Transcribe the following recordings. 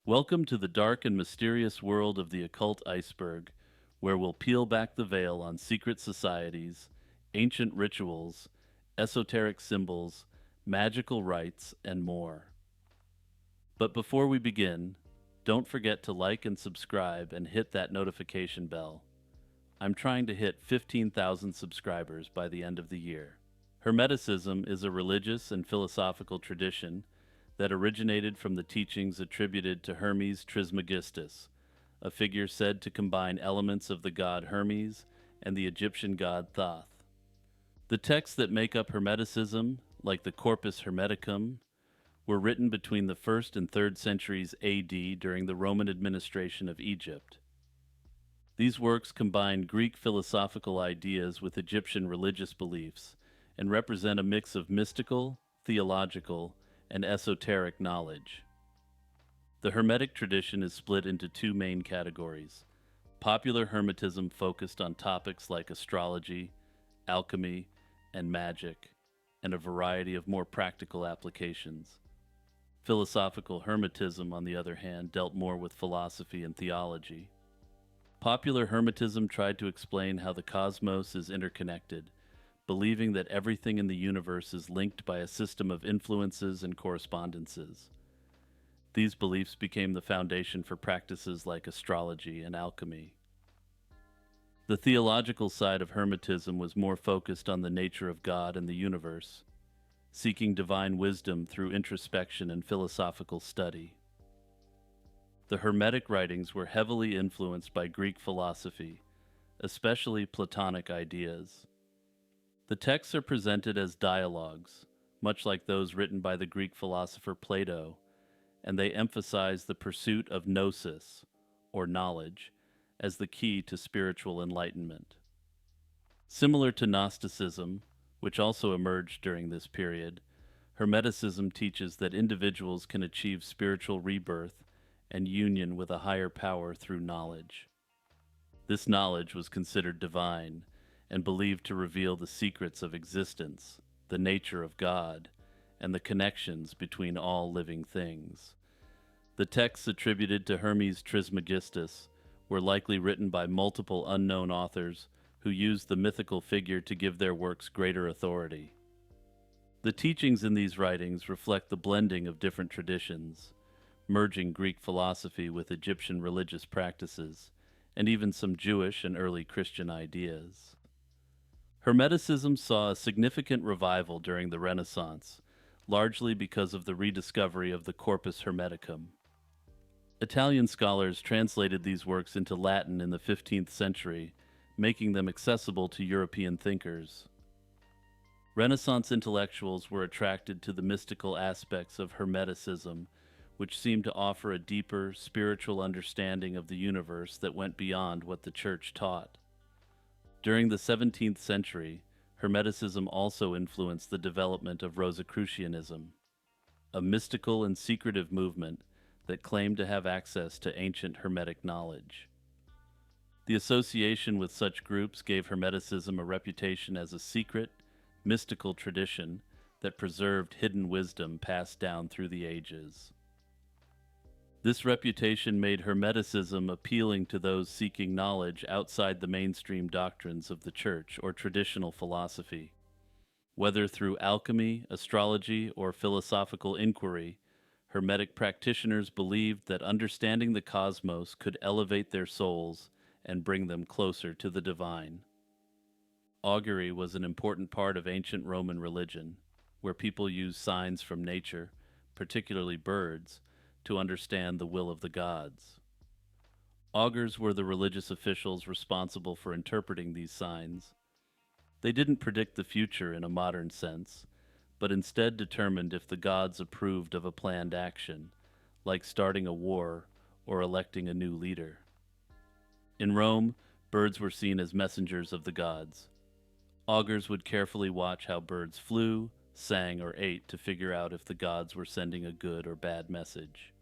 Welcome to the dark and mysterious world of the occult iceberg, where we'll peel back the veil on secret societies, ancient rituals, esoteric symbols, magical rites, and more. But before we begin, don't forget to like and subscribe and hit that notification bell. I'm trying to hit 15,000 subscribers by the end of the year. Hermeticism is a religious and philosophical tradition that originated from the teachings attributed to Hermes Trismegistus, a figure said to combine elements of the god Hermes and the Egyptian god Thoth. The texts that make up Hermeticism, like the Corpus Hermeticum, were written between the 1st and 3rd centuries AD during the Roman administration of Egypt. These works combine Greek philosophical ideas with Egyptian religious beliefs and represent a mix of mystical, theological, and esoteric knowledge. The Hermetic tradition is split into two main categories: popular Hermetism focused on topics like astrology, alchemy, and magic, and a variety of more practical applications. Philosophical Hermetism, on the other hand, dealt more with philosophy and theology. Popular Hermetism tried to explain how the cosmos is interconnected, believing that everything in the universe is linked by a system of influences and correspondences. These beliefs became the foundation for practices like astrology and alchemy. The theological side of Hermetism was more focused on the nature of God and the universe, seeking divine wisdom through introspection and philosophical study. The Hermetic writings were heavily influenced by Greek philosophy, especially Platonic ideas. The texts are presented as dialogues, much like those written by the Greek philosopher Plato, and they emphasize the pursuit of gnosis, or knowledge, as the key to spiritual enlightenment. Similar to Gnosticism, which also emerged during this period, Hermeticism teaches that individuals can achieve spiritual rebirth and union with a higher power through knowledge. This knowledge was considered divine and believed to reveal the secrets of existence, the nature of God, and the connections between all living things. The texts attributed to Hermes Trismegistus were likely written by multiple unknown authors who used the mythical figure to give their works greater authority. The teachings in these writings reflect the blending of different traditions, merging Greek philosophy with Egyptian religious practices, and even some Jewish and early Christian ideas. Hermeticism saw a significant revival during the Renaissance, largely because of the rediscovery of the Corpus Hermeticum. Italian scholars translated these works into Latin in the 15th century, making them accessible to European thinkers. Renaissance intellectuals were attracted to the mystical aspects of Hermeticism, which seemed to offer a deeper, spiritual understanding of the universe that went beyond what the Church taught. During the 17th century, Hermeticism also influenced the development of Rosicrucianism, a mystical and secretive movement that claimed to have access to ancient Hermetic knowledge. The association with such groups gave Hermeticism a reputation as a secret, mystical tradition that preserved hidden wisdom passed down through the ages. This reputation made Hermeticism appealing to those seeking knowledge outside the mainstream doctrines of the Church or traditional philosophy. Whether through alchemy, astrology, or philosophical inquiry, Hermetic practitioners believed that understanding the cosmos could elevate their souls and bring them closer to the divine. Augury was an important part of ancient Roman religion, where people used signs from nature, particularly birds, to understand the will of the gods. Augurs were the religious officials responsible for interpreting these signs. They didn't predict the future in a modern sense, but instead determined if the gods approved of a planned action, like starting a war or electing a new leader. In Rome, birds were seen as messengers of the gods. Augurs would carefully watch how birds flew, sang, or ate to figure out if the gods were sending a good or bad message.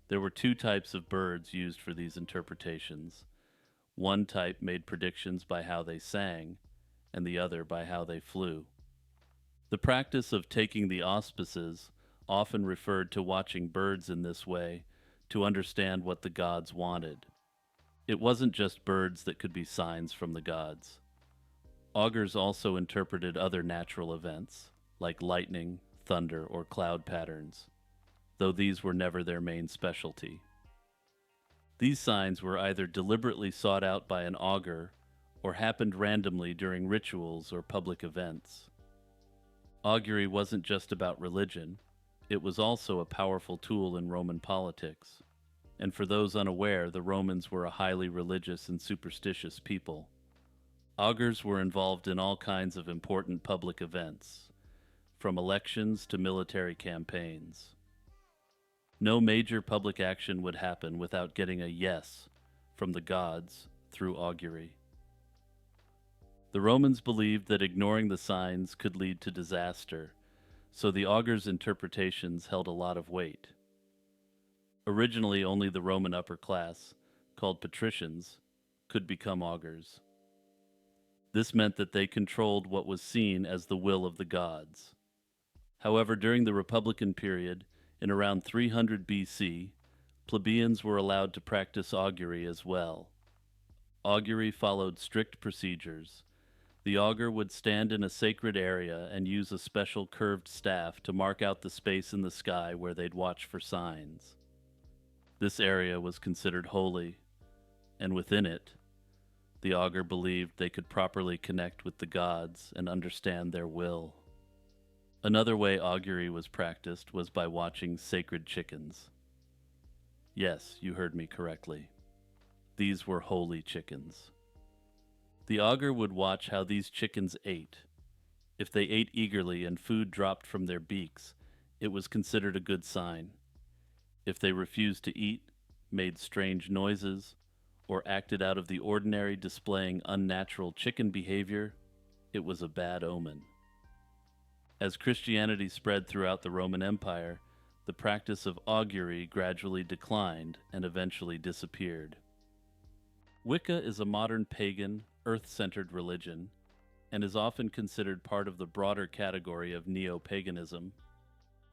There were two types of birds used for these interpretations. One type made predictions by how they sang, and the other by how they flew. The practice of taking the auspices, often referred to watching birds in this way, to understand what the gods wanted. It wasn't just birds that could be signs from the gods. Augurs also interpreted other natural events, like lightning, thunder, or cloud patterns, though these were never their main specialty. These signs were either deliberately sought out by an augur or happened randomly during rituals or public events. Augury wasn't just about religion, it was also a powerful tool in Roman politics. And for those unaware, the Romans were a highly religious and superstitious people. Augurs were involved in all kinds of important public events, from elections to military campaigns. No major public action would happen without getting a yes from the gods through augury. The Romans believed that ignoring the signs could lead to disaster, so the augur's interpretations held a lot of weight. Originally, only the Roman upper class, called patricians, could become augurs. This meant that they controlled what was seen as the will of the gods. However, during the Republican period, in around 300 BC, plebeians were allowed to practice augury as well. Augury followed strict procedures. The augur would stand in a sacred area and use a special curved staff to mark out the space in the sky where they'd watch for signs. This area was considered holy, and within it, the augur believed they could properly connect with the gods and understand their will. Another way augury was practiced was by watching sacred chickens. Yes, you heard me correctly. These were holy chickens. The augur would watch how these chickens ate. If they ate eagerly and food dropped from their beaks, it was considered a good sign. If they refused to eat, made strange noises, or acted out of the ordinary, displaying unnatural chicken behavior, it was a bad omen. As Christianity spread throughout the Roman Empire, the practice of augury gradually declined and eventually disappeared. Wicca is a modern pagan, earth-centered religion, and is often considered part of the broader category of neo-paganism.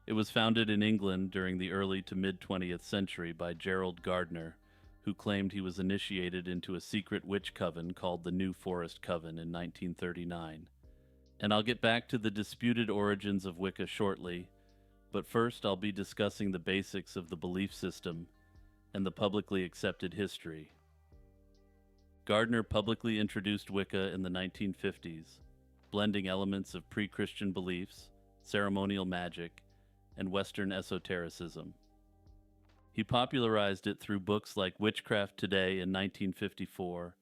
It was founded in England during the early to mid-20th century by Gerald Gardner, who claimed he was initiated into a secret witch coven called the New Forest Coven in 1939. And I'll get back to the disputed origins of Wicca shortly, but first I'll be discussing the basics of the belief system and the publicly accepted history. Gardner publicly introduced Wicca in the 1950s, blending elements of pre-Christian beliefs, ceremonial magic, and Western esotericism. He popularized it through books like Witchcraft Today in 1954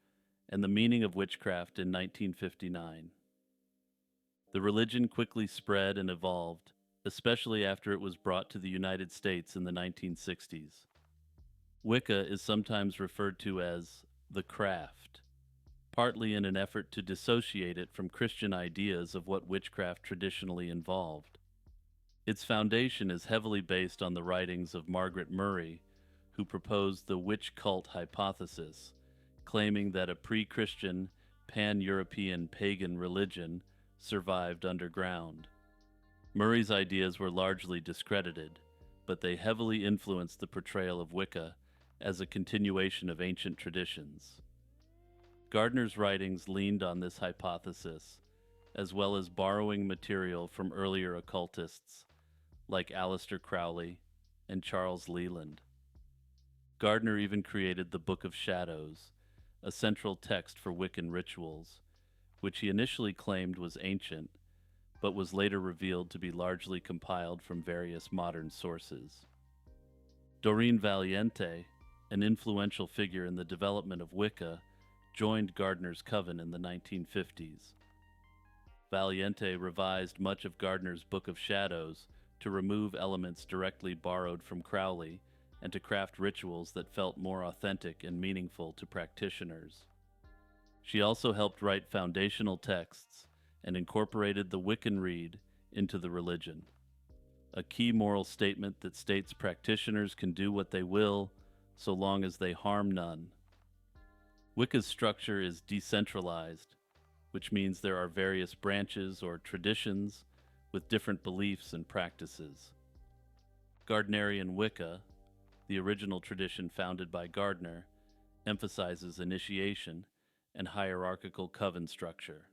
and The Meaning of Witchcraft in 1959. The religion quickly spread and evolved, especially after it was brought to the United States in the 1960s. Wicca is sometimes referred to as the craft, partly in an effort to dissociate it from Christian ideas of what witchcraft traditionally involved. Its foundation is heavily based on the writings of Margaret Murray, who proposed the witch cult hypothesis, claiming that a pre-Christian, pan-European pagan religion survived underground. Murray's ideas were largely discredited, but they heavily influenced the portrayal of Wicca as a continuation of ancient traditions. Gardner's writings leaned on this hypothesis, as well as borrowing material from earlier occultists like Aleister Crowley and Charles Leland. Gardner even created the Book of Shadows, a central text for Wiccan rituals, which he initially claimed was ancient, but was later revealed to be largely compiled from various modern sources. Doreen Valiente, an influential figure in the development of Wicca, joined Gardner's coven in the 1950s. Valiente revised much of Gardner's Book of Shadows to remove elements directly borrowed from Crowley and to craft rituals that felt more authentic and meaningful to practitioners. She also helped write foundational texts and incorporated the Wiccan Rede into the religion, a key moral statement that states practitioners can do what they will so long as they harm none. Wicca's structure is decentralized, which means there are various branches or traditions with different beliefs and practices. Gardnerian Wicca, the original tradition founded by Gardner, emphasizes initiation and hierarchical coven structure.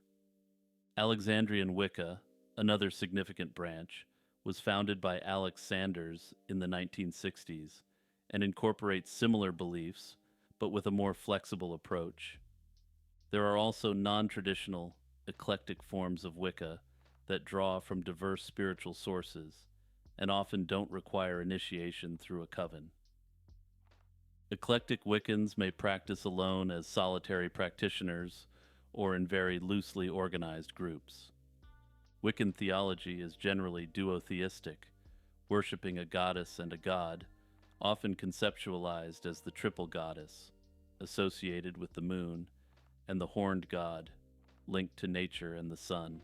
Alexandrian Wicca, another significant branch, was founded by Alex Sanders in the 1960s and incorporates similar beliefs, but with a more flexible approach. There are also non-traditional, eclectic forms of Wicca that draw from diverse spiritual sources and often don't require initiation through a coven. Eclectic Wiccans may practice alone as solitary practitioners or in very loosely organized groups. Wiccan theology is generally duotheistic, worshipping a goddess and a god, often conceptualized as the triple goddess, associated with the moon, and the horned god, linked to nature and the sun.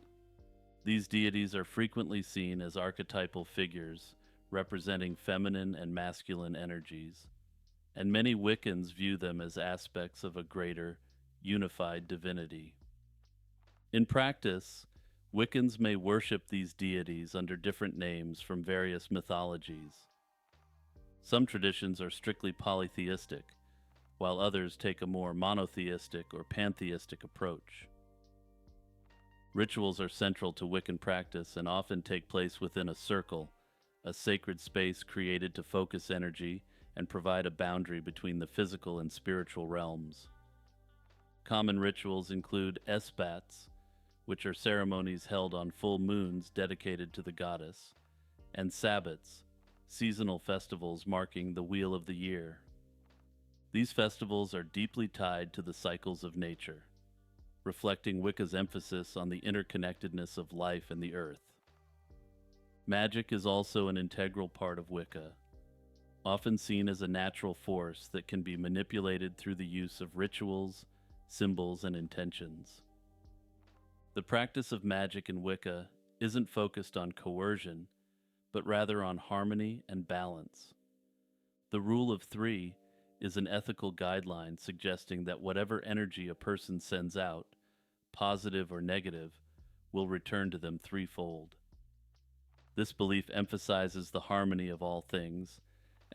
These deities are frequently seen as archetypal figures representing feminine and masculine energies, and many Wiccans view them as aspects of a greater, unified divinity. In practice, Wiccans may worship these deities under different names from various mythologies. Some traditions are strictly polytheistic, while others take a more monotheistic or pantheistic approach. Rituals are central to Wiccan practice and often take place within a circle, a sacred space created to focus energy and provide a boundary between the physical and spiritual realms. Common rituals include espats, which are ceremonies held on full moons dedicated to the goddess, and sabbats, seasonal festivals marking the wheel of the year. These festivals are deeply tied to the cycles of nature, reflecting Wicca's emphasis on the interconnectedness of life and the earth. Magic is also an integral part of Wicca, often seen as a natural force that can be manipulated through the use of rituals, symbols, and intentions. The practice of magic in Wicca isn't focused on coercion, but rather on harmony and balance. The rule of three is an ethical guideline suggesting that whatever energy a person sends out, positive or negative, will return to them threefold. This belief emphasizes the harmony of all things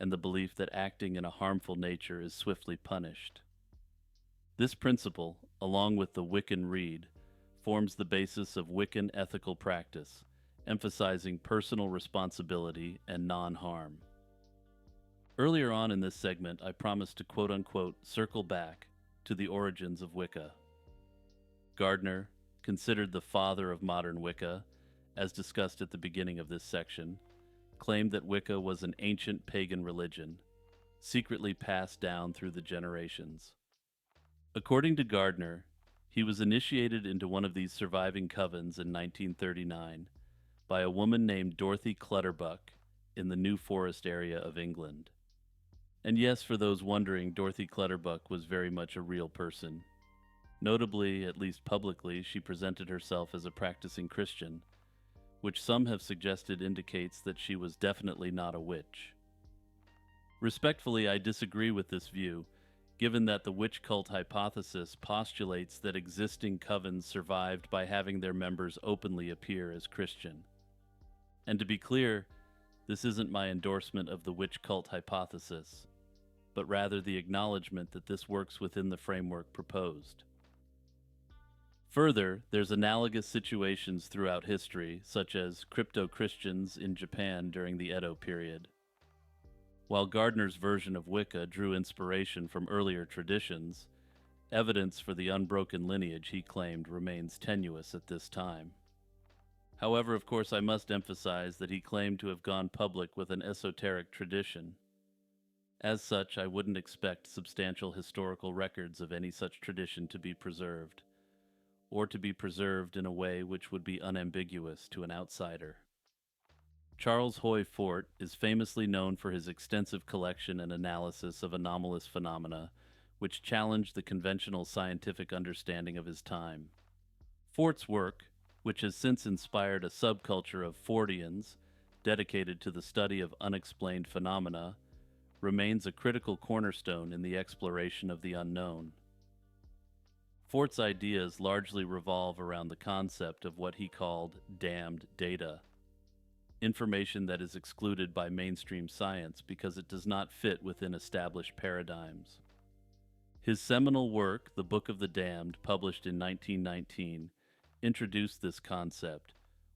and the belief that acting in a harmful nature is swiftly punished. This principle, along with the Wiccan Rede, forms the basis of Wiccan ethical practice, emphasizing personal responsibility and non-harm. Earlier on in this segment, I promised to quote-unquote circle back to the origins of Wicca. Gardner, considered the father of modern Wicca, as discussed at the beginning of this section, claimed that Wicca was an ancient pagan religion, secretly passed down through the generations. According to Gardner, he was initiated into one of these surviving covens in 1939 by a woman named Dorothy Clutterbuck in the New Forest area of England. And yes, for those wondering, Dorothy Clutterbuck was very much a real person. Notably, at least publicly, she presented herself as a practicing Christian, which some have suggested indicates that she was definitely not a witch. Respectfully, I disagree with this view, given that the witch cult hypothesis postulates that existing covens survived by having their members openly appear as Christian. And to be clear, this isn't my endorsement of the witch cult hypothesis, but rather the acknowledgement that this works within the framework proposed. Further, there's analogous situations throughout history, such as crypto-Christians in Japan during the Edo period. While Gardner's version of Wicca drew inspiration from earlier traditions, evidence for the unbroken lineage he claimed remains tenuous at this time. However, of course, I must emphasize that he claimed to have gone public with an esoteric tradition. As such, I wouldn't expect substantial historical records of any such tradition to be preserved, or to be preserved in a way which would be unambiguous to an outsider. Charles Hoy Fort is famously known for his extensive collection and analysis of anomalous phenomena, which challenged the conventional scientific understanding of his time. Fort's work, which has since inspired a subculture of Fortians dedicated to the study of unexplained phenomena, remains a critical cornerstone in the exploration of the unknown. Fort's ideas largely revolve around the concept of what he called damned data. information that is excluded by mainstream science because it does not fit within established paradigms. His seminal work, The Book of the Damned, published in 1919, introduced this concept,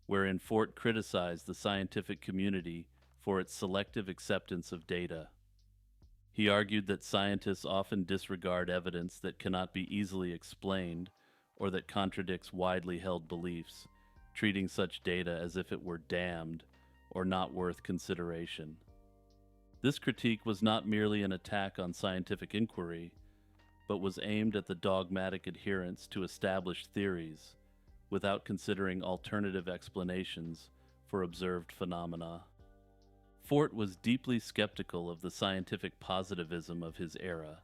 wherein Fort criticized the scientific community for its selective acceptance of data. He argued that scientists often disregard evidence that cannot be easily explained or that contradicts widely held beliefs, treating such data as if it were damned or not worth consideration. This critique was not merely an attack on scientific inquiry, but was aimed at the dogmatic adherence to established theories without considering alternative explanations for observed phenomena. Fort was deeply skeptical of the scientific positivism of his era,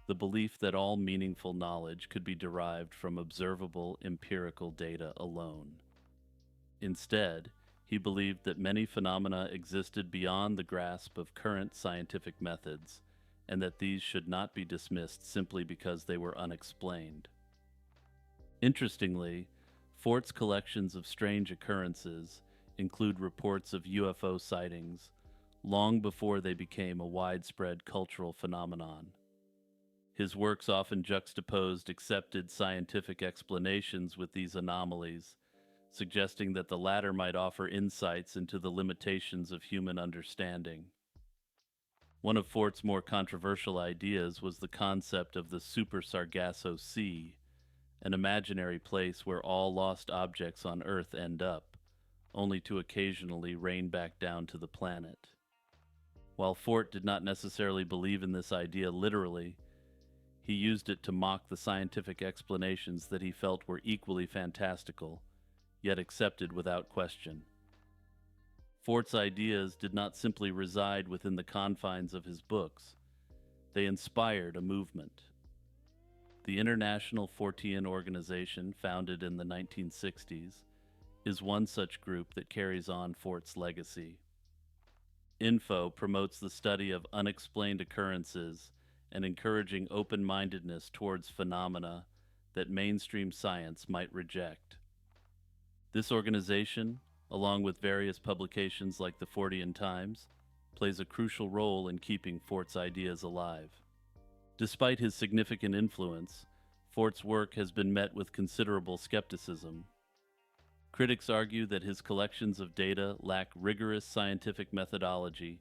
the belief that all meaningful knowledge could be derived from observable empirical data alone. Instead, he believed that many phenomena existed beyond the grasp of current scientific methods, and that these should not be dismissed simply because they were unexplained. Interestingly, Fort's collections of strange occurrences include reports of UFO sightings long before they became a widespread cultural phenomenon. His works often juxtaposed accepted scientific explanations with these anomalies, suggesting that the latter might offer insights into the limitations of human understanding. One of Fort's more controversial ideas was the concept of the Super Sargasso Sea, an imaginary place where all lost objects on Earth end up, only to occasionally rain back down to the planet. While Fort did not necessarily believe in this idea literally, he used it to mock the scientific explanations that he felt were equally fantastical, yet accepted without question. Fort's ideas did not simply reside within the confines of his books. They inspired a movement. The International Fortean Organization, founded in the 1960s, is one such group that carries on Fort's legacy. Info promotes the study of unexplained occurrences and encouraging open-mindedness towards phenomena that mainstream science might reject. This organization, along with various publications like the Fortean Times, plays a crucial role in keeping Fort's ideas alive. Despite his significant influence, Fort's work has been met with considerable skepticism. Critics argue that his collections of data lack rigorous scientific methodology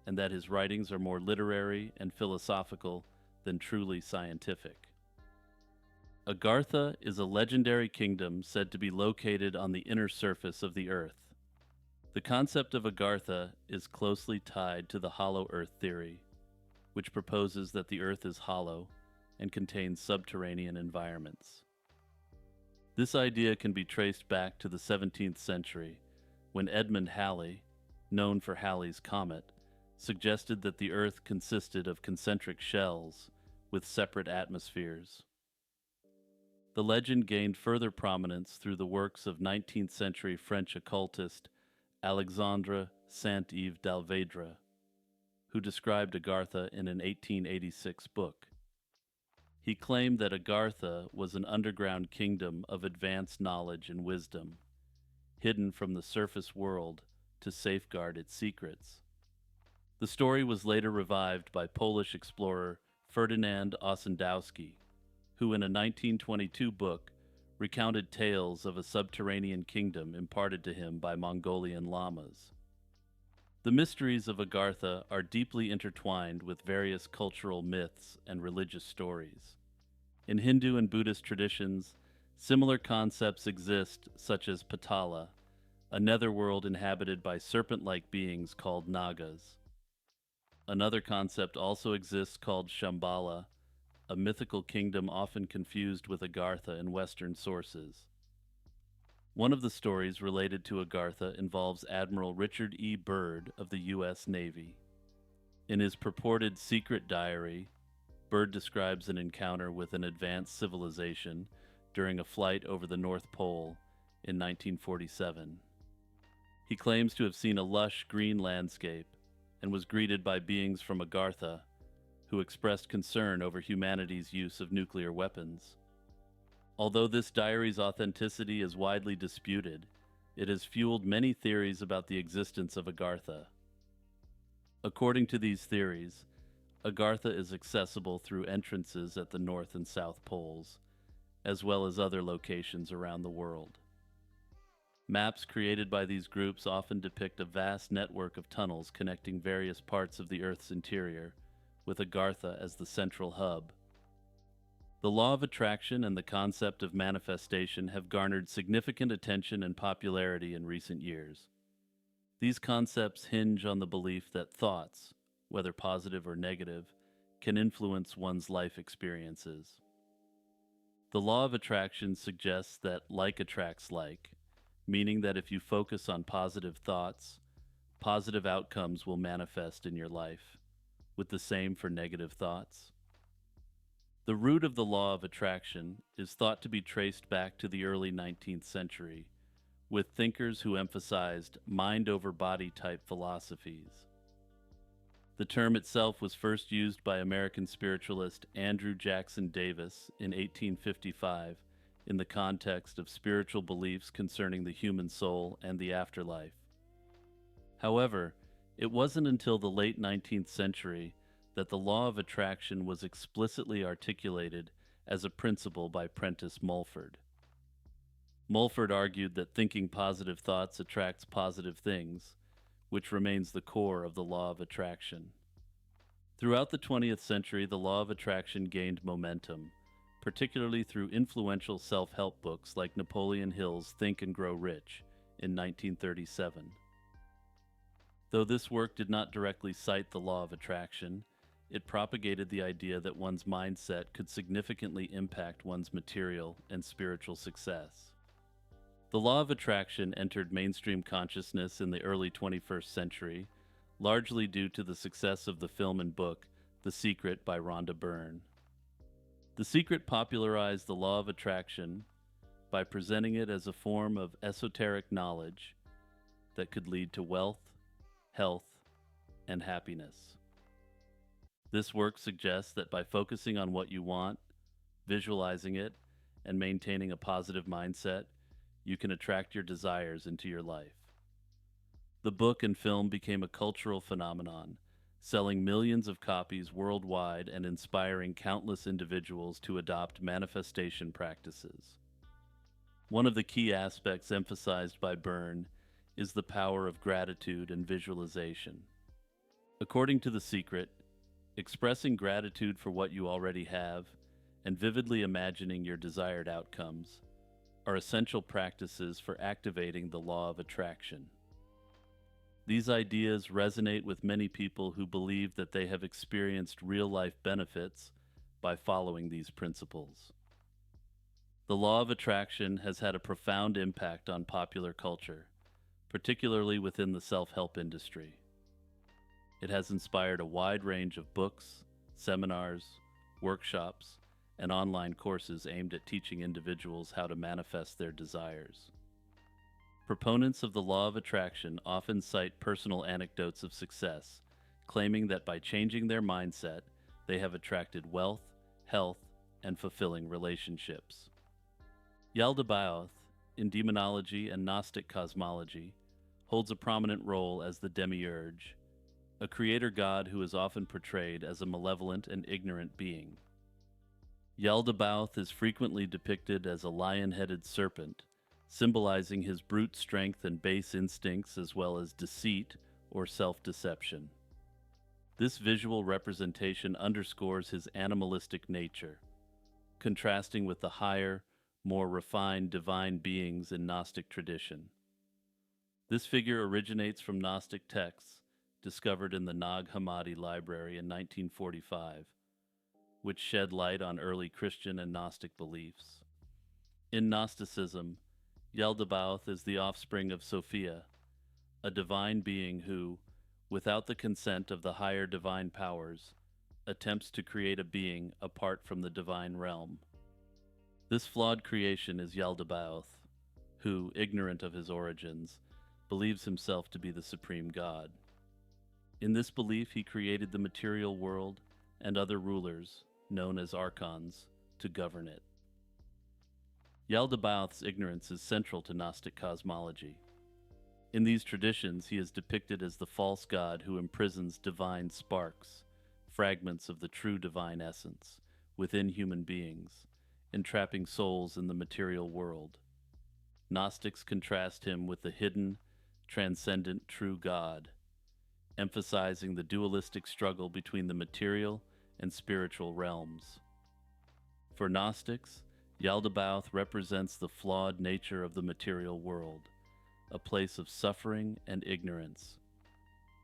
and that his writings are more literary and philosophical than truly scientific. Agartha is a legendary kingdom said to be located on the inner surface of the Earth. The concept of Agartha is closely tied to the hollow Earth theory, which proposes that the Earth is hollow and contains subterranean environments. This idea can be traced back to the 17th century, when Edmund Halley, known for Halley's Comet, suggested that the Earth consisted of concentric shells with separate atmospheres. The legend gained further prominence through the works of 19th century French occultist Alexandre Saint-Yves d'Alvedre, who described Agartha in an 1886 book. He claimed that Agartha was an underground kingdom of advanced knowledge and wisdom, hidden from the surface world to safeguard its secrets. The story was later revived by Polish explorer Ferdynand Ossendowski, who in a 1922 book recounted tales of a subterranean kingdom imparted to him by Mongolian lamas. The mysteries of Agartha are deeply intertwined with various cultural myths and religious stories. In Hindu and Buddhist traditions, similar concepts exist, such as Patala, a netherworld inhabited by serpent-like beings called Nagas. Another concept also exists called Shambhala, a mythical kingdom often confused with Agartha in Western sources. One of the stories related to Agartha involves Admiral Richard E. Byrd of the U.S. Navy. In his purported secret diary, Byrd describes an encounter with an advanced civilization during a flight over the North Pole in 1947. He claims to have seen a lush green landscape and was greeted by beings from Agartha who expressed concern over humanity's use of nuclear weapons. Although this diary's authenticity is widely disputed, It has fueled many theories about the existence of Agartha. According to these theories, Agartha is accessible through entrances at the North and South Poles, as well as other locations around the world. Maps created by these groups often depict a vast network of tunnels connecting various parts of the Earth's interior, with Agartha as the central hub. The law of attraction and the concept of manifestation have garnered significant attention and popularity in recent years. These concepts hinge on the belief that thoughts, whether positive or negative, can influence one's life experiences. The law of attraction suggests that like attracts like, meaning that if you focus on positive thoughts, positive outcomes will manifest in your life, with the same for negative thoughts. The root of the law of attraction is thought to be traced back to the early 19th century, with thinkers who emphasized mind over body type philosophies. The term itself was first used by American spiritualist Andrew Jackson Davis in 1855 in the context of spiritual beliefs concerning the human soul and the afterlife. However, it wasn't until the late 19th century that the law of attraction was explicitly articulated as a principle by Prentice Mulford. Mulford argued that thinking positive thoughts attracts positive things, which remains the core of the law of attraction. Throughout the 20th century, the law of attraction gained momentum, particularly through influential self-help books like Napoleon Hill's Think and Grow Rich in 1937. Though this work did not directly cite the law of attraction, it propagated the idea that one's mindset could significantly impact one's material and spiritual success. The law of attraction entered mainstream consciousness in the early 21st century, largely due to the success of the film and book The Secret by Rhonda Byrne. The Secret popularized the law of attraction by presenting it as a form of esoteric knowledge that could lead to wealth, health, and happiness. This work suggests that by focusing on what you want, visualizing it, and maintaining a positive mindset, you can attract your desires into your life. The book and film became a cultural phenomenon, selling millions of copies worldwide and inspiring countless individuals to adopt manifestation practices. One of the key aspects emphasized by Byrne is the power of gratitude and visualization. According to The Secret, expressing gratitude for what you already have and vividly imagining your desired outcomes are essential practices for activating the law of attraction. These ideas resonate with many people who believe that they have experienced real-life benefits by following these principles. The law of attraction has had a profound impact on popular culture, particularly within the self-help industry. It has inspired a wide range of books, seminars, workshops, and online courses aimed at teaching individuals how to manifest their desires. Proponents of the law of attraction often cite personal anecdotes of success, claiming that by changing their mindset, they have attracted wealth, health, and fulfilling relationships. Yaldabaoth, in demonology and Gnostic cosmology, holds a prominent role as the demiurge, a creator god who is often portrayed as a malevolent and ignorant being. Yaldabaoth is frequently depicted as a lion-headed serpent, symbolizing his brute strength and base instincts as well as deceit or self-deception. This visual representation underscores his animalistic nature, contrasting with the higher, more refined divine beings in Gnostic tradition. This figure originates from Gnostic texts discovered in the Nag Hammadi Library in 1945, which shed light on early Christian and Gnostic beliefs. In Gnosticism, Yaldabaoth is the offspring of Sophia, a divine being who, without the consent of the higher divine powers, attempts to create a being apart from the divine realm. This flawed creation is Yaldabaoth, who, ignorant of his origins, believes himself to be the supreme god. In this belief, he created the material world and other rulers, known as archons, to govern it. Yaldabaoth's ignorance is central to Gnostic cosmology. In these traditions, he is depicted as the false god who imprisons divine sparks, fragments of the true divine essence, within human beings, entrapping souls in the material world. Gnostics contrast him with the hidden, transcendent true God, emphasizing the dualistic struggle between the material and spiritual realms. For Gnostics, Yaldabaoth represents the flawed nature of the material world, a place of suffering and ignorance.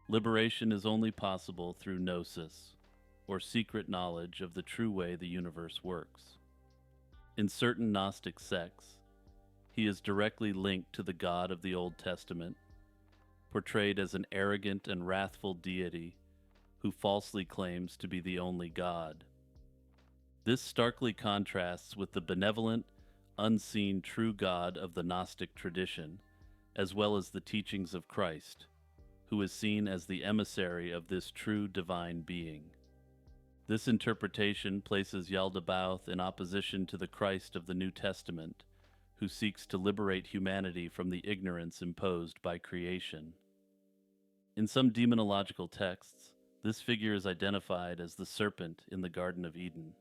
Liberation is only possible through gnosis, or secret knowledge of the true way the universe works. In certain Gnostic sects, he is directly linked to the God of the Old Testament, portrayed as an arrogant and wrathful deity who falsely claims to be the only God. This starkly contrasts with the benevolent, unseen true God of the Gnostic tradition, as well as the teachings of Christ, who is seen as the emissary of this true divine being. This interpretation places Yaldabaoth in opposition to the Christ of the New Testament, who seeks to liberate humanity from the ignorance imposed by creation. In some demonological texts, this figure is identified as the serpent in the Garden of Eden.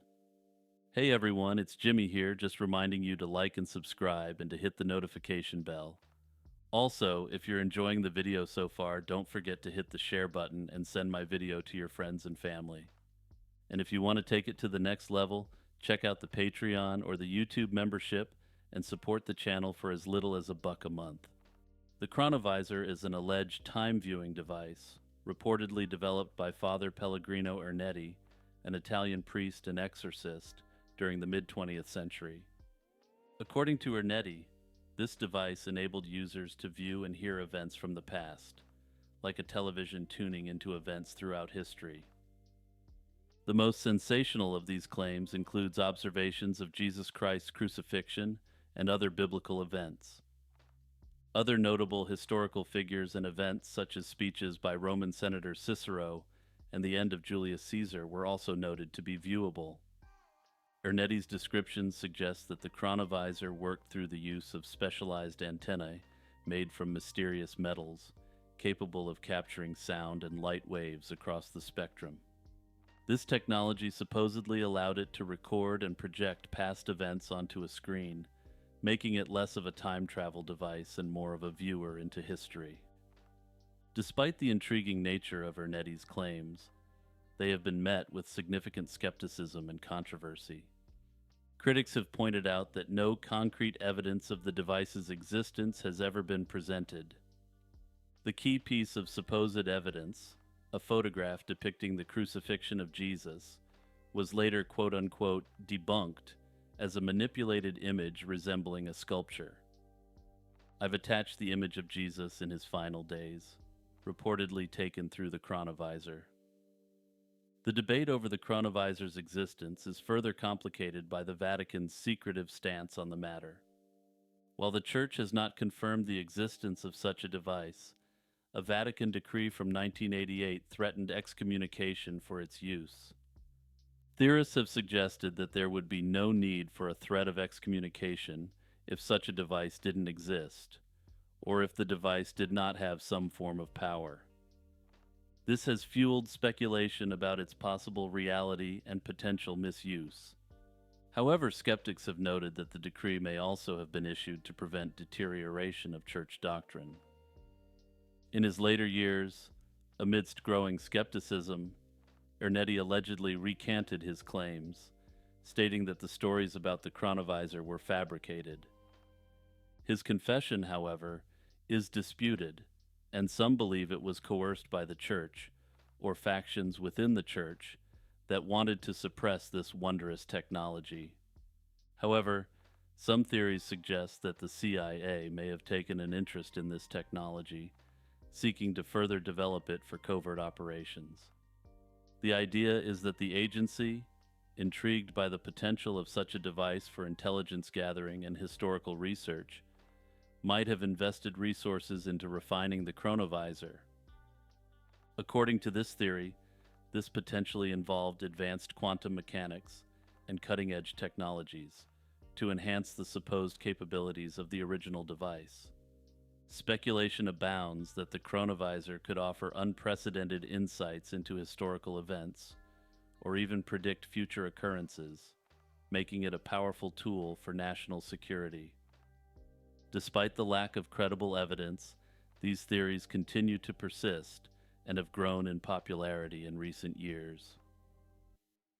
Hey everyone, it's Jimmy here, just reminding you to like and subscribe and to hit the notification bell. Also, if you're enjoying the video so far, don't forget to hit the share button and send my video to your friends and family. And if you want to take it to the next level, check out the Patreon or the YouTube membership and support the channel for as little as $1 a month. The chronovisor is an alleged time-viewing device, reportedly developed by Father Pellegrino Ernetti, an Italian priest and exorcist, during the mid-20th century. According to Ernetti, this device enabled users to view and hear events from the past, like a television tuning into events throughout history. The most sensational of these claims includes observations of Jesus Christ's crucifixion and other biblical events. Other notable historical figures and events, such as speeches by Roman Senator Cicero and the end of Julius Caesar, were also noted to be viewable. Ernetti's descriptions suggest that the chronovisor worked through the use of specialized antennae made from mysterious metals, capable of capturing sound and light waves across the spectrum. This technology supposedly allowed it to record and project past events onto a screen, making it less of a time travel device and more of a viewer into history. Despite the intriguing nature of Ernetti's claims, they have been met with significant skepticism and controversy. Critics have pointed out that no concrete evidence of the device's existence has ever been presented. The key piece of supposed evidence, a photograph depicting the crucifixion of Jesus, was later quote-unquote debunked as a manipulated image resembling a sculpture. I've attached the image of Jesus in his final days, reportedly taken through the chronovisor. The debate over the chronovisor's existence is further complicated by the Vatican's secretive stance on the matter. While the Church has not confirmed the existence of such a device, a Vatican decree from 1988 threatened excommunication for its use. Theorists have suggested that there would be no need for a threat of excommunication if such a device didn't exist, or if the device did not have some form of power. This has fueled speculation about its possible reality and potential misuse. However, skeptics have noted that the decree may also have been issued to prevent deterioration of church doctrine. In his later years, amidst growing skepticism, Ernetti allegedly recanted his claims, stating that the stories about the chronovisor were fabricated. His confession, however, is disputed, and some believe it was coerced by the Church, or factions within the Church, that wanted to suppress this wondrous technology. However, some theories suggest that the CIA may have taken an interest in this technology, seeking to further develop it for covert operations. The idea is that the agency, intrigued by the potential of such a device for intelligence gathering and historical research, might have invested resources into refining the chronovisor. According to this theory, this potentially involved advanced quantum mechanics and cutting-edge technologies, to enhance the supposed capabilities of the original device. Speculation abounds that the chronovisor could offer unprecedented insights into historical events, or even predict future occurrences, making it a powerful tool for national security. Despite the lack of credible evidence, these theories continue to persist and have grown in popularity in recent years.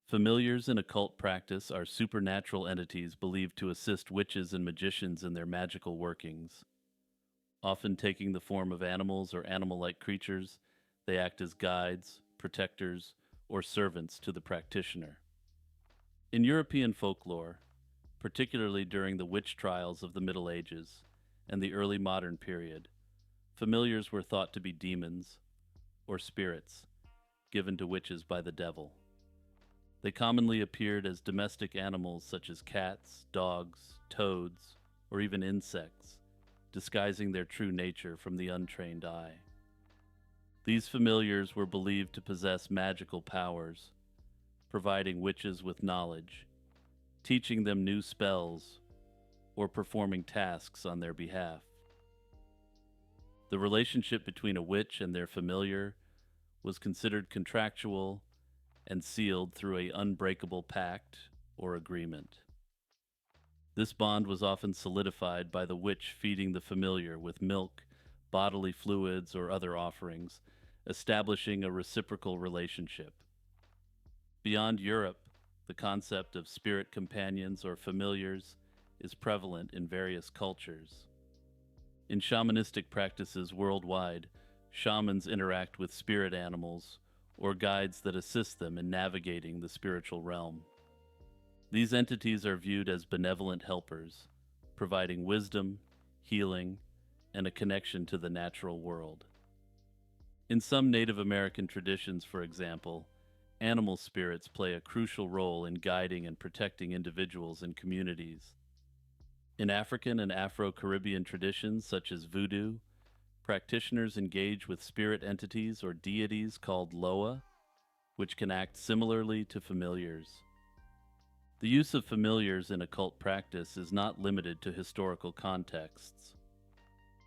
Familiars in occult practice are supernatural entities believed to assist witches and magicians in their magical workings. Often taking the form of animals or animal-like creatures, they act as guides, protectors, or servants to the practitioner. In European folklore, particularly during the witch trials of the Middle Ages and the early modern period, familiars were thought to be demons or spirits given to witches by the devil. They commonly appeared as domestic animals such as cats, dogs, toads, or even insects, disguising their true nature from the untrained eye. These familiars were believed to possess magical powers, providing witches with knowledge, teaching them new spells, or performing tasks on their behalf. The relationship between a witch and their familiar was considered contractual and sealed through an unbreakable pact or agreement. This bond was often solidified by the witch feeding the familiar with milk, bodily fluids, or other offerings, establishing a reciprocal relationship. Beyond Europe, the concept of spirit companions or familiars is prevalent in various cultures. In shamanistic practices worldwide, shamans interact with spirit animals or guides that assist them in navigating the spiritual realm. These entities are viewed as benevolent helpers, providing wisdom, healing, and a connection to the natural world. In some Native American traditions, for example, animal spirits play a crucial role in guiding and protecting individuals and communities. In African and Afro-Caribbean traditions such as voodoo, practitioners engage with spirit entities or deities called loa, which can act similarly to familiars. The use of familiars in occult practice is not limited to historical contexts.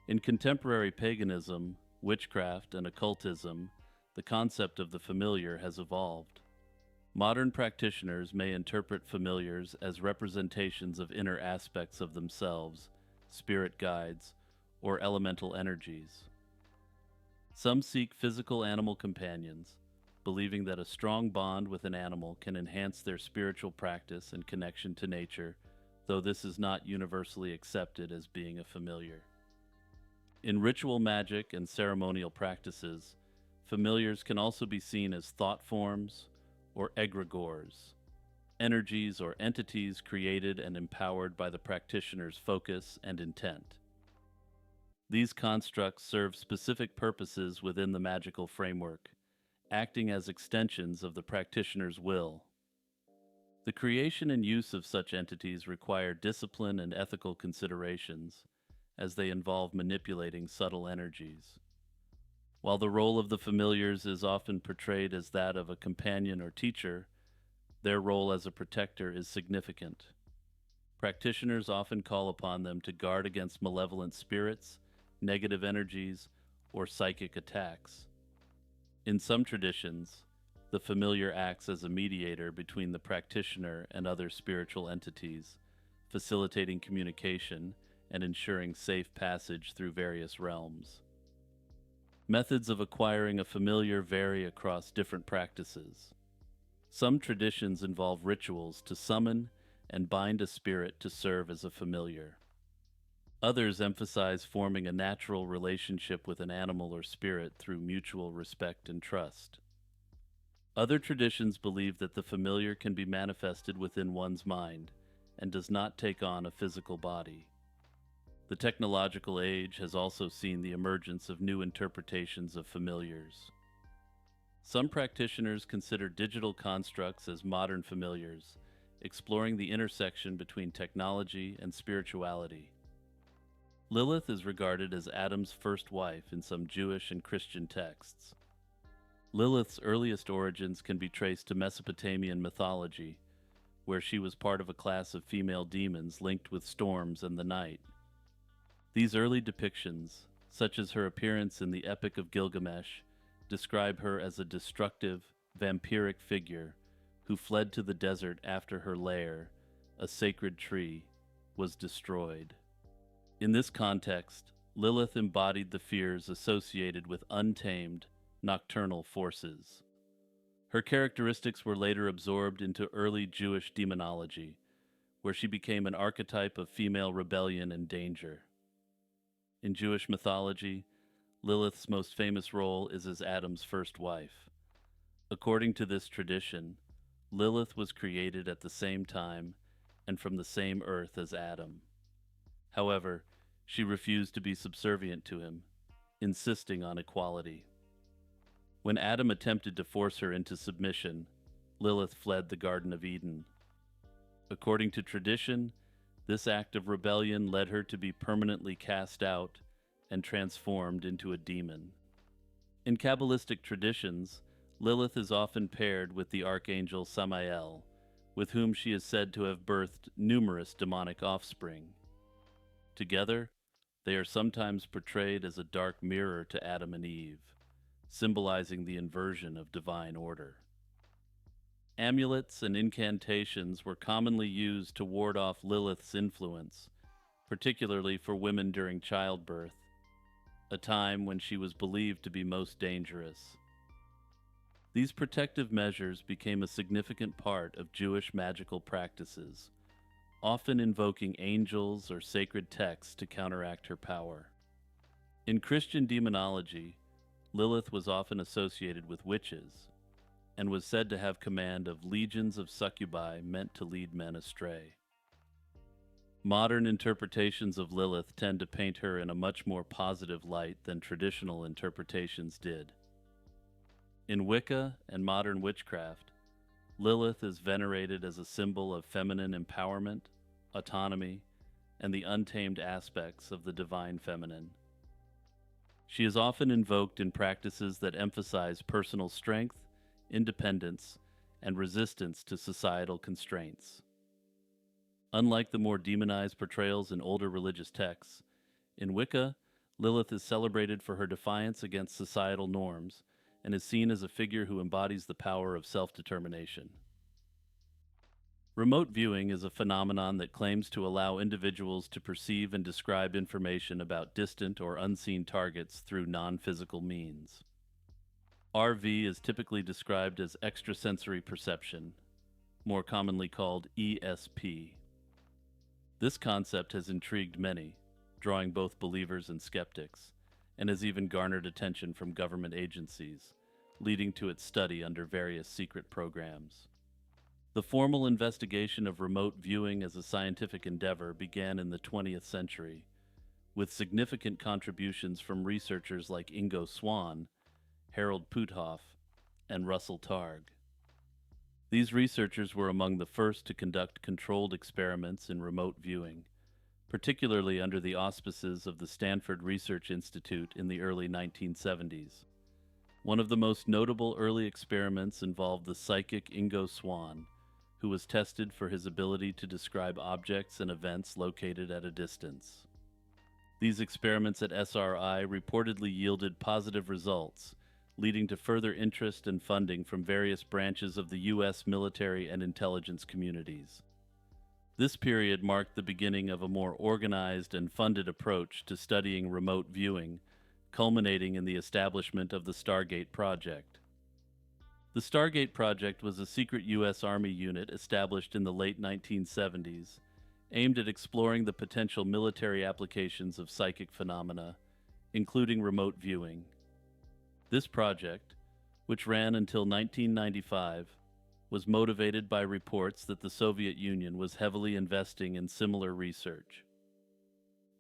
In contemporary paganism, witchcraft, and occultism, the concept of the familiar has evolved. Modern practitioners may interpret familiars as representations of inner aspects of themselves, spirit guides, or elemental energies. Some seek physical animal companions, believing that a strong bond with an animal can enhance their spiritual practice and connection to nature, though this is not universally accepted as being a familiar. In ritual magic and ceremonial practices, familiars can also be seen as thought forms or egregores, energies or entities created and empowered by the practitioner's focus and intent. These constructs serve specific purposes within the magical framework, acting as extensions of the practitioner's will. The creation and use of such entities require discipline and ethical considerations, as they involve manipulating subtle energies. While the role of the familiars is often portrayed as that of a companion or teacher, their role as a protector is significant. Practitioners often call upon them to guard against malevolent spirits, negative energies, or psychic attacks. In some traditions, the familiar acts as a mediator between the practitioner and other spiritual entities, facilitating communication and ensuring safe passage through various realms. Methods of acquiring a familiar vary across different practices. Some traditions involve rituals to summon and bind a spirit to serve as a familiar. Others emphasize forming a natural relationship with an animal or spirit through mutual respect and trust. Other traditions believe that the familiar can be manifested within one's mind and does not take on a physical body. The technological age has also seen the emergence of new interpretations of familiars. Some practitioners consider digital constructs as modern familiars, exploring the intersection between technology and spirituality. Lilith is regarded as Adam's first wife in some Jewish and Christian texts. Lilith's earliest origins can be traced to Mesopotamian mythology, where she was part of a class of female demons linked with storms and the night. These early depictions, such as her appearance in the Epic of Gilgamesh, describe her as a destructive, vampiric figure who fled to the desert after her lair, a sacred tree, was destroyed. In this context, Lilith embodied the fears associated with untamed, nocturnal forces. Her characteristics were later absorbed into early Jewish demonology, where she became an archetype of female rebellion and danger. In Jewish mythology, Lilith's most famous role is as Adam's first wife. According to this tradition, Lilith was created at the same time and from the same earth as Adam. However, she refused to be subservient to him, insisting on equality. When Adam attempted to force her into submission, Lilith fled the Garden of Eden. According to tradition, this act of rebellion led her to be permanently cast out and transformed into a demon. In Kabbalistic traditions, Lilith is often paired with the archangel Samael, with whom she is said to have birthed numerous demonic offspring. Together, they are sometimes portrayed as a dark mirror to Adam and Eve, symbolizing the inversion of divine order. Amulets and incantations were commonly used to ward off Lilith's influence, particularly for women during childbirth, a time when she was believed to be most dangerous. These protective measures became a significant part of Jewish magical practices, often invoking angels or sacred texts to counteract her power. In Christian demonology, Lilith was often associated with witches, and was said to have command of legions of succubi meant to lead men astray. Modern interpretations of Lilith tend to paint her in a much more positive light than traditional interpretations did. In Wicca and modern witchcraft, Lilith is venerated as a symbol of feminine empowerment, autonomy, and the untamed aspects of the divine feminine. She is often invoked in practices that emphasize personal strength, independence, and resistance to societal constraints. Unlike the more demonized portrayals in older religious texts, in Wicca, Lilith is celebrated for her defiance against societal norms and is seen as a figure who embodies the power of self-determination. Remote viewing is a phenomenon that claims to allow individuals to perceive and describe information about distant or unseen targets through non-physical means. RV is typically described as extrasensory perception, more commonly called ESP. This concept has intrigued many, drawing both believers and skeptics, and has even garnered attention from government agencies, leading to its study under various secret programs. The formal investigation of remote viewing as a scientific endeavor began in the 20th century, with significant contributions from researchers like Ingo Swann, Harold Puthoff, and Russell Targ. These researchers were among the first to conduct controlled experiments in remote viewing, particularly under the auspices of the Stanford Research Institute in the early 1970s. One of the most notable early experiments involved the psychic Ingo Swann, who was tested for his ability to describe objects and events located at a distance. These experiments at SRI reportedly yielded positive results, leading to further interest and funding from various branches of the U.S. military and intelligence communities. This period marked the beginning of a more organized and funded approach to studying remote viewing, culminating in the establishment of the Stargate Project. The Stargate Project was a secret U.S. Army unit established in the late 1970s, aimed at exploring the potential military applications of psychic phenomena, including remote viewing. This project, which ran until 1995, was motivated by reports that the Soviet Union was heavily investing in similar research.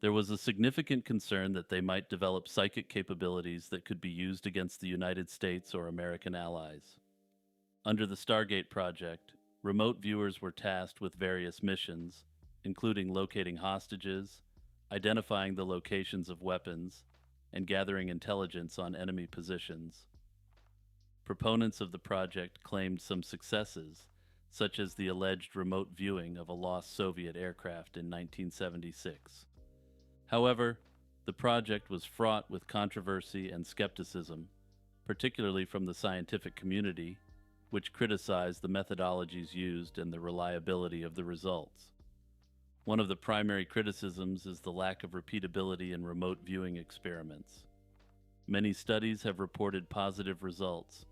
There was a significant concern that they might develop psychic capabilities that could be used against the United States or American allies. Under the Stargate Project, remote viewers were tasked with various missions, including locating hostages, identifying the locations of weapons, and gathering intelligence on enemy positions. Proponents of the project claimed some successes, such as the alleged remote viewing of a lost Soviet aircraft in 1976. However, the project was fraught with controversy and skepticism, particularly from the scientific community, which criticized the methodologies used and the reliability of the results. One of the primary criticisms is the lack of repeatability in remote viewing experiments. Many studies have reported positive results,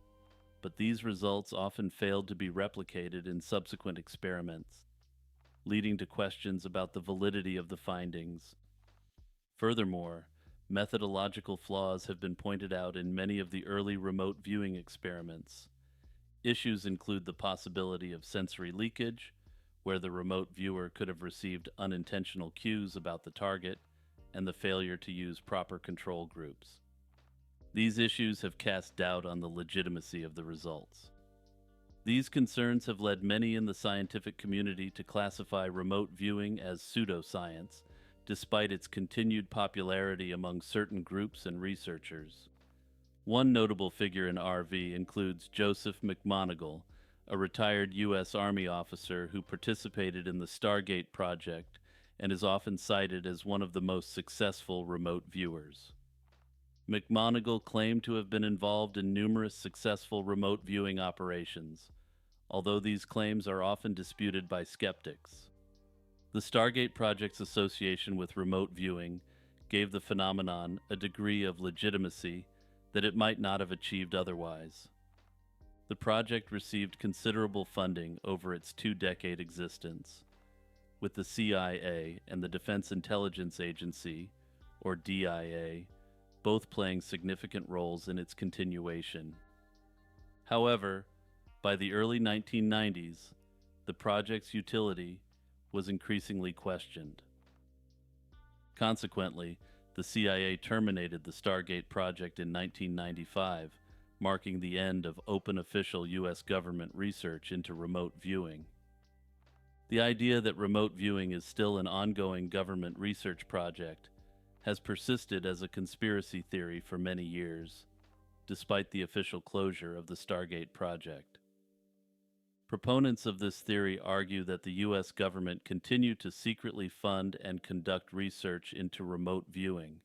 but these results often failed to be replicated in subsequent experiments, leading to questions about the validity of the findings. Furthermore, methodological flaws have been pointed out in many of the early remote viewing experiments. Issues include the possibility of sensory leakage, where the remote viewer could have received unintentional cues about the target, and the failure to use proper control groups. These issues have cast doubt on the legitimacy of the results. These concerns have led many in the scientific community to classify remote viewing as pseudoscience, despite its continued popularity among certain groups and researchers. One notable figure in RV includes Joseph McMoneagle, a retired U.S. Army officer who participated in the Stargate project and is often cited as one of the most successful remote viewers. McMoneagle claimed to have been involved in numerous successful remote viewing operations, although these claims are often disputed by skeptics. The Stargate project's association with remote viewing gave the phenomenon a degree of legitimacy that it might not have achieved otherwise. The project received considerable funding over its two-decade existence, with the CIA and the Defense Intelligence Agency, or DIA, both playing significant roles in its continuation. However, by the early 1990s, the project's utility was increasingly questioned. Consequently, the CIA terminated the Stargate project in 1995, marking the end of open official U.S. government research into remote viewing. The idea that remote viewing is still an ongoing government research project has persisted as a conspiracy theory for many years, despite the official closure of the Stargate project. Proponents of this theory argue that the U.S. government continued to secretly fund and conduct research into remote viewing,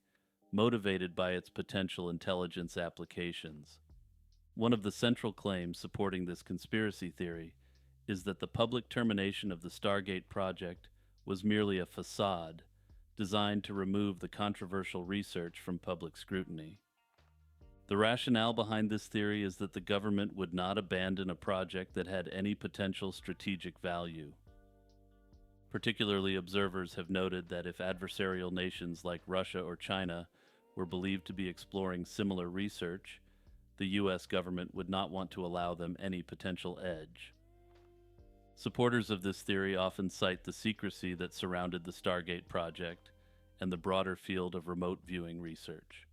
motivated by its potential intelligence applications. One of the central claims supporting this conspiracy theory is that the public termination of the Stargate project was merely a facade designed to remove the controversial research from public scrutiny. The rationale behind this theory is that the government would not abandon a project that had any potential strategic value. Particularly, observers have noted that if adversarial nations like Russia or China were believed to be exploring similar research, the U.S. government would not want to allow them any potential edge. Supporters of this theory often cite the secrecy that surrounded the Stargate project and the broader field of remote viewing research.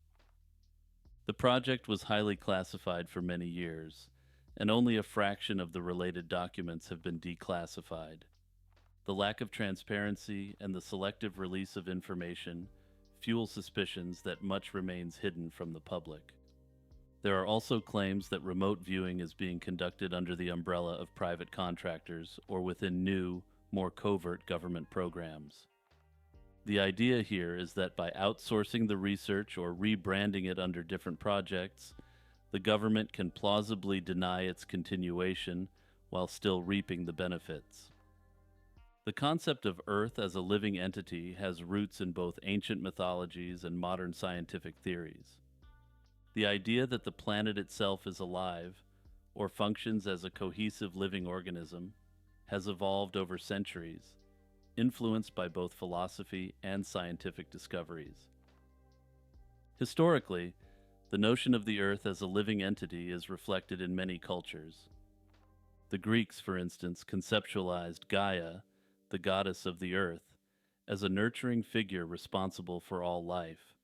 The project was highly classified for many years, and only a fraction of the related documents have been declassified. The lack of transparency and the selective release of information fuel suspicions that much remains hidden from the public. There are also claims that remote viewing is being conducted under the umbrella of private contractors or within new, more covert government programs. The idea here is that by outsourcing the research or rebranding it under different projects, the government can plausibly deny its continuation while still reaping the benefits. The concept of Earth as a living entity has roots in both ancient mythologies and modern scientific theories. The idea that the planet itself is alive, or functions as a cohesive living organism, has evolved over centuries, influenced by both philosophy and scientific discoveries. Historically, the notion of the Earth as a living entity is reflected in many cultures. The Greeks, for instance, conceptualized Gaia, the goddess of the Earth, as a nurturing figure responsible for all life.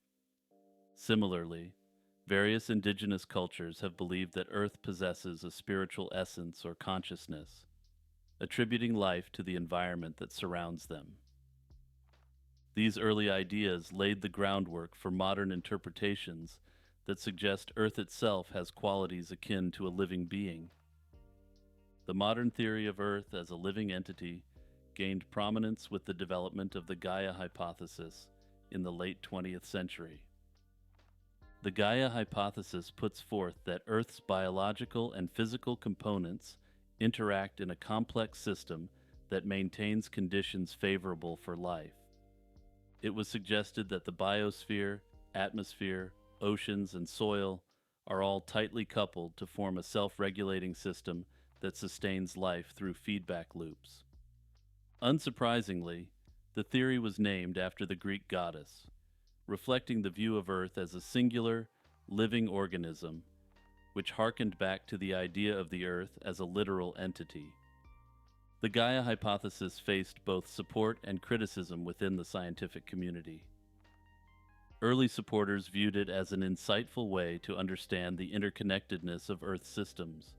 Similarly, various indigenous cultures have believed that Earth possesses a spiritual essence or consciousness, attributing life to the environment that surrounds them. These early ideas laid the groundwork for modern interpretations that suggest Earth itself has qualities akin to a living being. The modern theory of Earth as a living entity gained prominence with the development of the Gaia hypothesis in the late 20th century. The Gaia hypothesis puts forth that Earth's biological and physical components interact in a complex system that maintains conditions favorable for life. It was suggested that the biosphere, atmosphere, oceans, and soil are all tightly coupled to form a self-regulating system that sustains life through feedback loops. Unsurprisingly, the theory was named after the Greek goddess, reflecting the view of Earth as a singular, living organism, which harkened back to the idea of the Earth as a literal entity. The Gaia hypothesis faced both support and criticism within the scientific community. Early supporters viewed it as an insightful way to understand the interconnectedness of Earth's systems.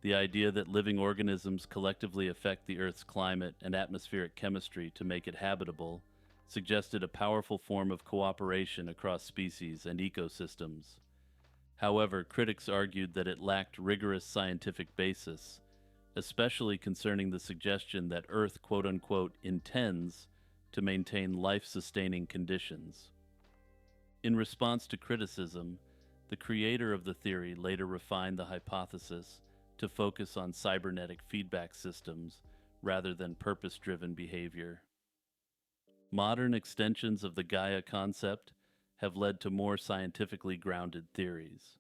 The idea that living organisms collectively affect the Earth's climate and atmospheric chemistry to make it habitable suggested a powerful form of cooperation across species and ecosystems. However, critics argued that it lacked rigorous scientific basis, especially concerning the suggestion that Earth quote-unquote intends to maintain life-sustaining conditions. In response to criticism, the creator of the theory later refined the hypothesis to focus on cybernetic feedback systems rather than purpose-driven behavior. Modern extensions of the Gaia concept have led to more scientifically grounded theories.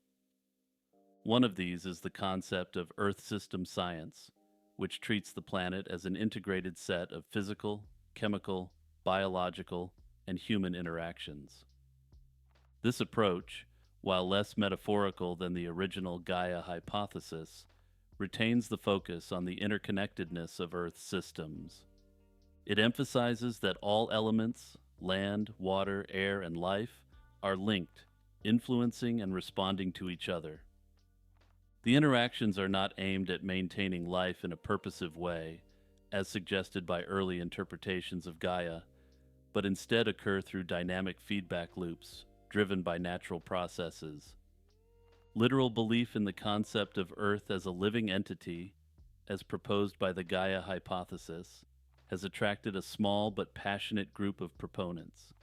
One of these is the concept of Earth system science, which treats the planet as an integrated set of physical, chemical, biological, and human interactions. This approach, while less metaphorical than the original Gaia hypothesis, retains the focus on the interconnectedness of Earth's systems. It emphasizes that all elements, land, water, air, and life, are linked, influencing and responding to each other. The interactions are not aimed at maintaining life in a purposive way, as suggested by early interpretations of Gaia, but instead occur through dynamic feedback loops driven by natural processes. Literal belief in the concept of Earth as a living entity, as proposed by the Gaia hypothesis, has attracted a small but passionate group of proponents.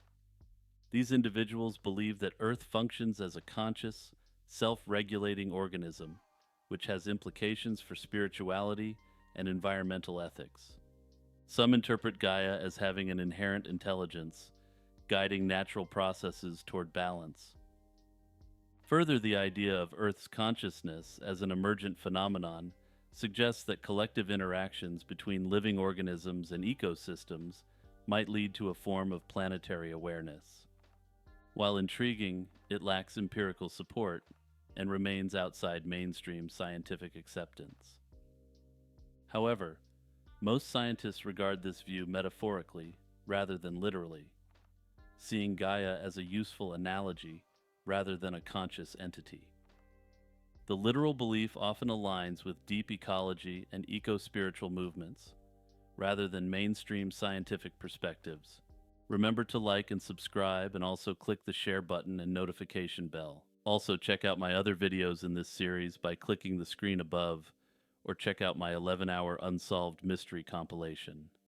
These individuals believe that Earth functions as a conscious, self-regulating organism, which has implications for spirituality and environmental ethics. Some interpret Gaia as having an inherent intelligence, guiding natural processes toward balance. Further, the idea of Earth's consciousness as an emergent phenomenon suggests that collective interactions between living organisms and ecosystems might lead to a form of planetary awareness. While intriguing, it lacks empirical support and remains outside mainstream scientific acceptance. However, most scientists regard this view metaphorically rather than literally, seeing Gaia as a useful analogy rather than a conscious entity. The literal belief often aligns with deep ecology and eco-spiritual movements, rather than mainstream scientific perspectives. Remember to like and subscribe, and also click the share button and notification bell. Also, check out my other videos in this series by clicking the screen above, or check out my 11-hour unsolved mystery compilation.